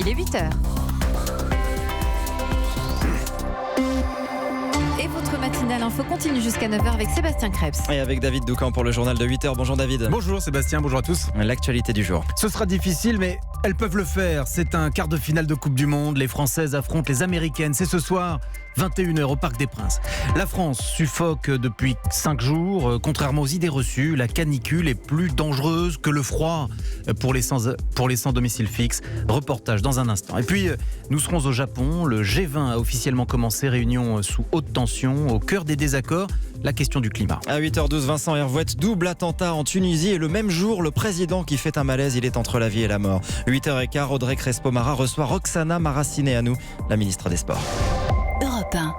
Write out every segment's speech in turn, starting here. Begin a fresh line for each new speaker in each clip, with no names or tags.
Il est 8h. Et votre matinale info continue jusqu'à 9h avec Sébastien Krebs.
Et avec David Doucan pour le journal de 8h. Bonjour David.
Bonjour Sébastien, bonjour à tous.
L'actualité du jour.
Ce sera difficile, mais elles peuvent le faire. C'est un quart de finale de Coupe du Monde. Les Françaises affrontent les Américaines. C'est ce soir, 21h au Parc des Princes. La France suffoque depuis 5 jours. Contrairement aux idées reçues, la canicule est plus dangereuse que le froid pour les sans domicile fixe. Reportage dans un instant. Et puis, nous serons au Japon. Le G20 a officiellement commencé. Réunion sous haute tension. Au cœur des désaccords, la question du climat.
À 8h12, Vincent Hervouette, double attentat en Tunisie. Et le même jour, le président qui fait un malaise, il est entre la vie et la mort. 8h15, Audrey Crespo-Mara reçoit Roxana Maracineanu, la ministre des Sports.
Europe 1.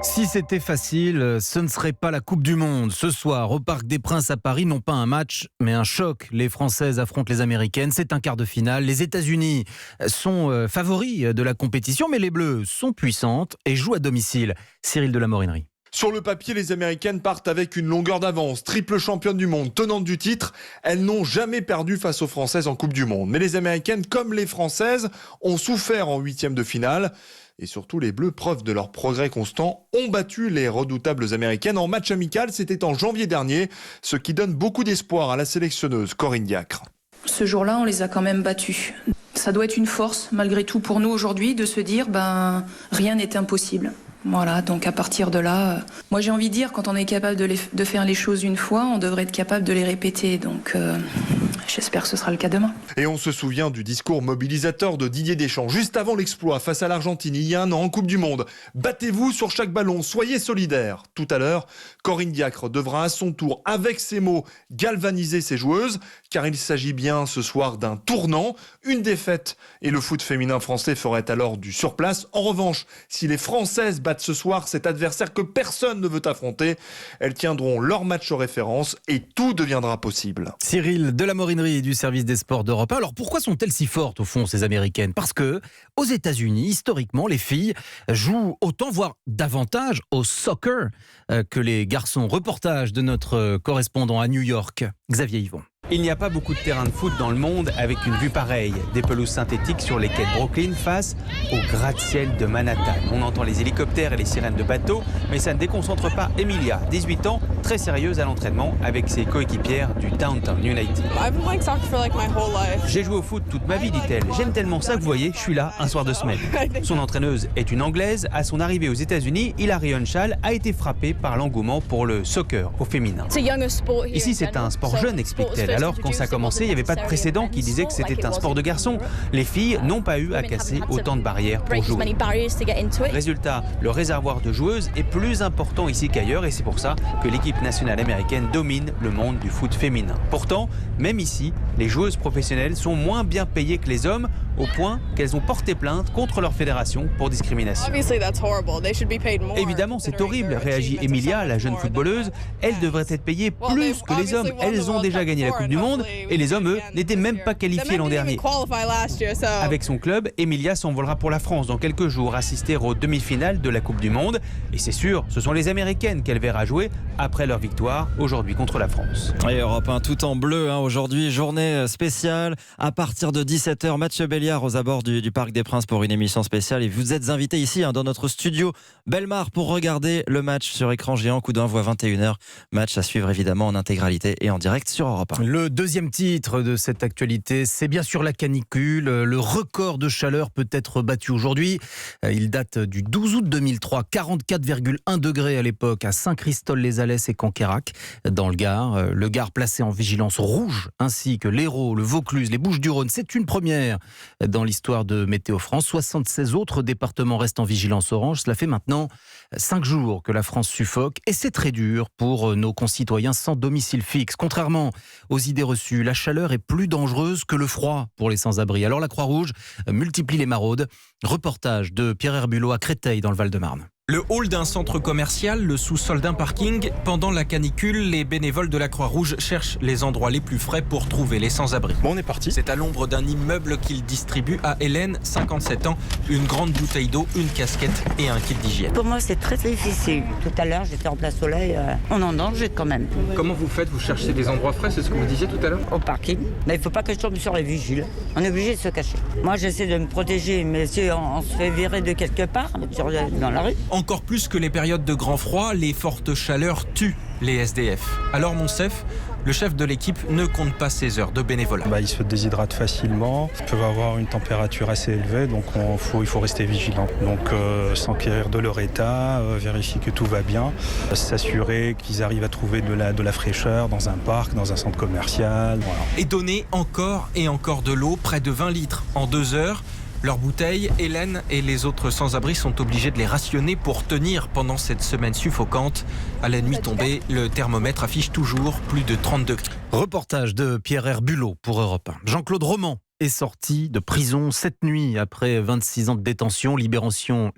Si c'était facile, ce ne serait pas la Coupe du Monde. Ce soir, au Parc des Princes à Paris, non pas un match, mais un choc. Les Françaises affrontent les Américaines. C'est un quart de finale. Les États-Unis sont favoris de la compétition, mais les Bleus sont puissantes et jouent à domicile. Cyril de la Morinerie.
Sur le papier, les Américaines partent avec une longueur d'avance. Triple championne du monde, tenante du titre, elles n'ont jamais perdu face aux Françaises en Coupe du Monde. Mais les Américaines, comme les Françaises, ont souffert en huitième de finale. Et surtout, les Bleus, preuve de leur progrès constant, ont battu les redoutables Américaines en match amical. C'était en janvier dernier, ce qui donne beaucoup d'espoir à la sélectionneuse Corinne Diacre.
Ce jour-là, on les a quand même battus. Ça doit être une force, malgré tout, pour nous aujourd'hui, de se dire rien n'est impossible. Voilà, donc à partir de là, moi j'ai envie de dire, quand on est capable de faire les choses une fois, on devrait être capable de les répéter. Donc j'espère que ce sera le cas demain.
Et on se souvient du discours mobilisateur de Didier Deschamps, juste avant l'exploit face à l'Argentine, il y a un an en Coupe du Monde. Battez-vous sur chaque ballon, soyez solidaires. Tout à l'heure, Corinne Diacre devra à son tour, avec ses mots, galvaniser ses joueuses, car il s'agit bien ce soir d'un tournant, une défaite. Et le foot féminin français ferait alors du surplace. En revanche, si les Françaises battent ce soir cet adversaire que personne ne veut affronter, elles tiendront leur match référence et tout deviendra possible.
Cyril de la Morinerie du service des sports d'Europe 1. Alors pourquoi sont-elles si fortes au fond, ces Américaines ? Parce que aux États-Unis, historiquement, les filles jouent autant, voire davantage au soccer que les garçons. Reportage de notre correspondant à New York, Xavier Yvon.
Il n'y a pas beaucoup de terrains de foot dans le monde avec une vue pareille. Des pelouses synthétiques sur les quais de Brooklyn face au gratte-ciel de Manhattan. On entend les hélicoptères et les sirènes de bateaux, mais ça ne déconcentre pas Emilia, 18 ans, très sérieuse à l'entraînement avec ses coéquipières du Downtown United. J'ai joué au foot toute ma vie, dit-elle. J'aime tellement ça que vous voyez, je suis là un soir de semaine. Son entraîneuse est une Anglaise. À son arrivée aux États-Unis, Hilary Hunchal a été frappée par l'engouement pour le soccer au féminin. Ici, c'est un sport jeune, explique-t-elle. Alors, quand ça a commencé, il n'y avait pas de précédent qui disait que c'était un sport de garçons. Les filles n'ont pas eu à casser autant de barrières pour jouer. Résultat, le réservoir de joueuses est plus important ici qu'ailleurs et c'est pour ça que l'équipe nationale américaine domine le monde du foot féminin. Pourtant, même ici, les joueuses professionnelles sont moins bien payées que les hommes, au point qu'elles ont porté plainte contre leur fédération pour discrimination. Évidemment, c'est horrible, réagit Emilia, la jeune footballeuse. Elles devraient être payées plus que les hommes. Elles ont déjà gagné la Coupe du Monde et les hommes, eux, n'étaient même pas qualifiés l'an dernier. Avec son club, Emilia s'envolera pour la France dans quelques jours, assister aux demi-finales de la Coupe du Monde. Et c'est sûr, ce sont les Américaines qu'elle verra jouer après leur victoire aujourd'hui contre la France.
Et Europe 1 tout en bleu aujourd'hui, journée spéciale à partir de 17h. Mathieu Béliard aux abords du Parc des Princes pour une émission spéciale. Et vous êtes invités ici dans notre studio Bellemare pour regarder le match sur écran géant. Coup d'envoi 21h. Match à suivre évidemment en intégralité et en direct sur Europe 1.
Le deuxième titre de cette actualité, c'est bien sûr la canicule. Le record de chaleur peut être battu aujourd'hui. Il date du 12 août 2003, 44,1 degrés à l'époque à Saint-Christol-les-Alès et Canquérac dans le Gard. Le Gard placé en vigilance rouge, ainsi que l'Hérault, le Vaucluse, les Bouches-du-Rhône. C'est une première dans l'histoire de Météo France. 76 autres départements restent en vigilance orange. Cela fait maintenant 5 jours que la France suffoque et c'est très dur pour nos concitoyens sans domicile fixe. Contrairement aux idées reçues, la chaleur est plus dangereuse que le froid pour les sans-abri. Alors la Croix-Rouge multiplie les maraudes. Reportage de Pierre Herbulot à Créteil dans le Val-de-Marne.
Le hall d'un centre commercial, le sous-sol d'un parking. Pendant la canicule, les bénévoles de la Croix-Rouge cherchent les endroits les plus frais pour trouver les sans-abri.
Bon, on est parti.
C'est à l'ombre d'un immeuble qu'ils distribuent à Hélène, 57 ans, une grande bouteille d'eau, une casquette et un kit d'hygiène.
Pour moi, c'est très difficile. Tout à l'heure, j'étais en plein soleil. On est en danger quand même.
Comment vous faites? Vous cherchez des endroits frais, c'est ce que vous disiez tout à l'heure?
Au parking. Mais il ne faut pas que je tombe sur les vigiles. On est obligé de se cacher. Moi, j'essaie de me protéger, mais si on se fait virer de quelque part, dans la rue.
Encore plus que les périodes de grand froid, les fortes chaleurs tuent les SDF. Alors Monsef, le chef de l'équipe, ne compte pas ses heures de bénévolat.
Ils se déshydratent facilement, ils peuvent avoir une température assez élevée, donc il faut rester vigilant. Donc s'enquérir de leur état, vérifier que tout va bien, s'assurer qu'ils arrivent à trouver de la fraîcheur dans un parc, dans un centre commercial. Voilà.
Et donner encore et encore de l'eau, près de 20 litres en 2 heures. Leurs bouteilles, Hélène et les autres sans-abri sont obligés de les rationner pour tenir pendant cette semaine suffocante. À la nuit tombée, le thermomètre affiche toujours plus de 30 degrés.
Reportage de Pierre Herbulot pour Europe 1. Jean-Claude Roman est sorti de prison cette nuit après 26 ans de détention, libération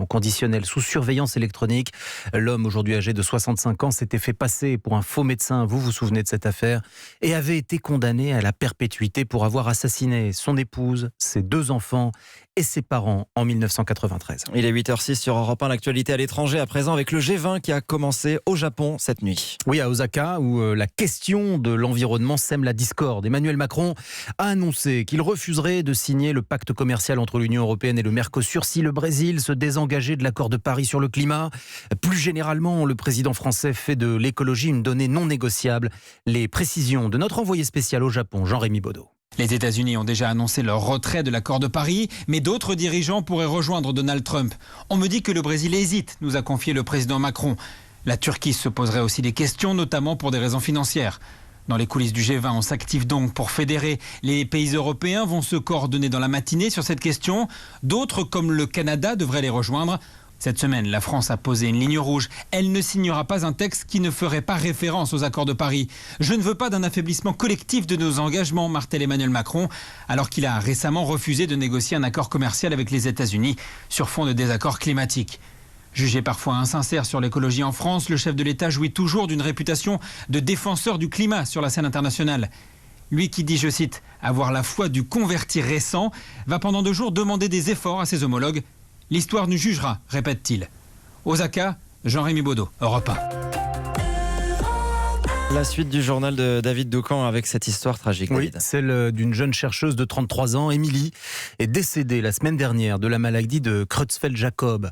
conditionnelle sous surveillance électronique. L'homme, aujourd'hui âgé de 65 ans, s'était fait passer pour un faux médecin, vous vous souvenez de cette affaire, et avait été condamné à la perpétuité pour avoir assassiné son épouse, ses 2 enfants et ses parents en 1993.
Il est 8h06 sur Europe 1, l'actualité à l'étranger à présent avec le G20 qui a commencé au Japon cette nuit.
Oui, à Osaka, où la question de l'environnement sème la discorde. Emmanuel Macron a annoncé qu'il refuserait de signer le pacte commercial entre l'Union européenne et le Mercosur si le Brésil se désengageait de l'accord de Paris sur le climat. Plus généralement, le président français fait de l'écologie une donnée non négociable. Les précisions de notre envoyé spécial au Japon, Jean-Rémy Baudot.
Les États-Unis ont déjà annoncé leur retrait de l'accord de Paris, mais d'autres dirigeants pourraient rejoindre Donald Trump. On me dit que le Brésil hésite, nous a confié le président Macron. La Turquie se poserait aussi des questions, notamment pour des raisons financières. Dans les coulisses du G20, on s'active donc pour fédérer. Les pays européens vont se coordonner dans la matinée sur cette question. D'autres, comme le Canada, devraient les rejoindre. Cette semaine, la France a posé une ligne rouge. Elle ne signera pas un texte qui ne ferait pas référence aux accords de Paris. Je ne veux pas d'un affaiblissement collectif de nos engagements, martèle Emmanuel Macron, alors qu'il a récemment refusé de négocier un accord commercial avec les États-Unis sur fond de désaccords climatiques. Jugé parfois insincère sur l'écologie en France, le chef de l'État jouit toujours d'une réputation de défenseur du climat sur la scène internationale. Lui qui dit, je cite, « avoir la foi du converti récent », va pendant 2 jours demander des efforts à ses homologues. L'histoire nous jugera, répète-t-il. Osaka, Jean-Rémy Baudot, Europe 1.
La suite du journal de David Doucan avec cette histoire tragique.
Oui,
David.
celle d'une jeune chercheuse de 33 ans, Émilie, est décédée la semaine dernière de la maladie de Creutzfeldt-Jakob.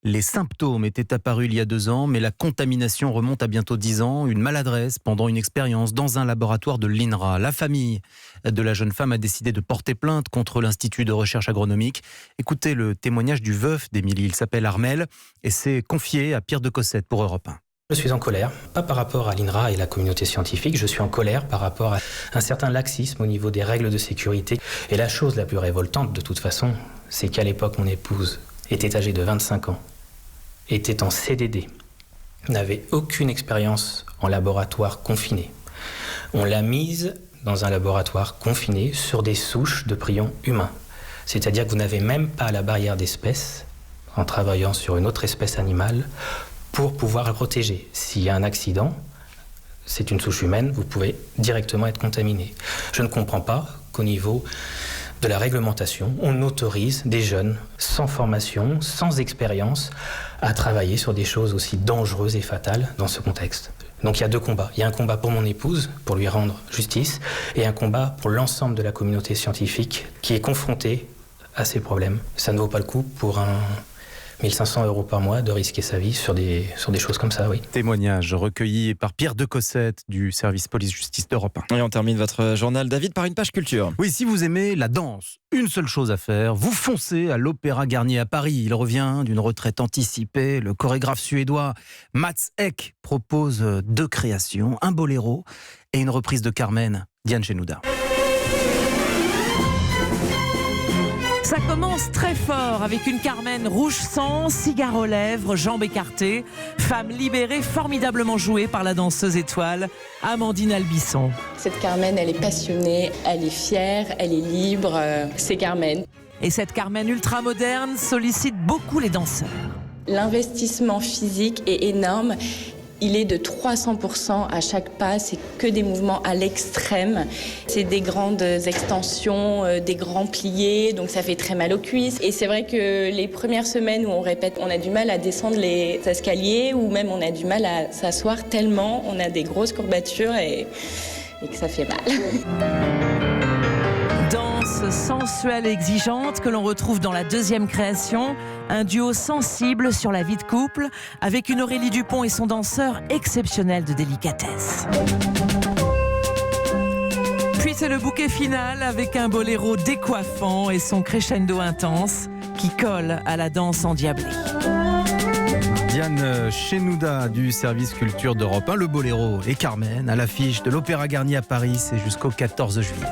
Les symptômes étaient apparus il y a 2 ans, mais la contamination remonte à bientôt 10 ans. Une maladresse pendant une expérience dans un laboratoire de l'INRA. La famille de la jeune femme a décidé de porter plainte contre l'Institut de recherche agronomique. Écoutez le témoignage du veuf d'Émilie. Il s'appelle Armel et s'est confié à Pierre de Cossette pour Europe 1.
Je suis en colère, pas par rapport à l'INRA et la communauté scientifique, je suis en colère par rapport à un certain laxisme au niveau des règles de sécurité. Et la chose la plus révoltante de toute façon, c'est qu'à l'époque mon épouse était âgée de 25 ans, était en CDD, n'avait aucune expérience en laboratoire confiné. On l'a mise dans un laboratoire confiné sur des souches de prions humains. C'est-à-dire que vous n'avez même pas la barrière d'espèce, en travaillant sur une autre espèce animale, pour pouvoir la protéger. S'il y a un accident, c'est une souche humaine, vous pouvez directement être contaminé. Je ne comprends pas qu'au niveau de la réglementation, on autorise des jeunes sans formation, sans expérience, à travailler sur des choses aussi dangereuses et fatales dans ce contexte. Donc il y a 2 combats. Il y a un combat pour mon épouse, pour lui rendre justice, et un combat pour l'ensemble de la communauté scientifique qui est confrontée à ces problèmes. Ça ne vaut pas le coup pour un 1500 € par mois de risquer sa vie sur des choses comme ça, oui.
Témoignage recueilli par Pierre de Cossette du service police-justice d'Europe 1.
Et on termine votre journal, David, par une page culture.
Oui, si vous aimez la danse, une seule chose à faire, vous foncez à l'Opéra Garnier à Paris. Il revient d'une retraite anticipée. Le chorégraphe suédois Mats Ek propose 2 créations, un boléro et une reprise de Carmen, Diane Genouda.
Ça commence très fort avec une Carmen rouge sang, cigare aux lèvres, jambes écartées, femme libérée formidablement jouée par la danseuse étoile Amandine Albisson.
Cette Carmen, elle est passionnée, elle est fière, elle est libre, c'est Carmen.
Et cette Carmen ultra moderne sollicite beaucoup les danseurs.
L'investissement physique est énorme. Il est de 300% à chaque pas, c'est que des mouvements à l'extrême. C'est des grandes extensions, des grands pliés, donc ça fait très mal aux cuisses. Et c'est vrai que les premières semaines où on répète, on a du mal à descendre les escaliers ou même on a du mal à s'asseoir tellement on a des grosses courbatures et que ça fait mal.
Danse sensuelle et exigeante que l'on retrouve dans la deuxième création, un duo sensible sur la vie de couple avec une Aurélie Dupont et son danseur exceptionnel de délicatesse. Puis c'est le bouquet final avec un boléro décoiffant et son crescendo intense qui colle à la danse endiablée.
Diane Chenouda du service culture d'Europe 1, le boléro et Carmen à l'affiche de l'Opéra Garnier à Paris, c'est jusqu'au 14 juillet.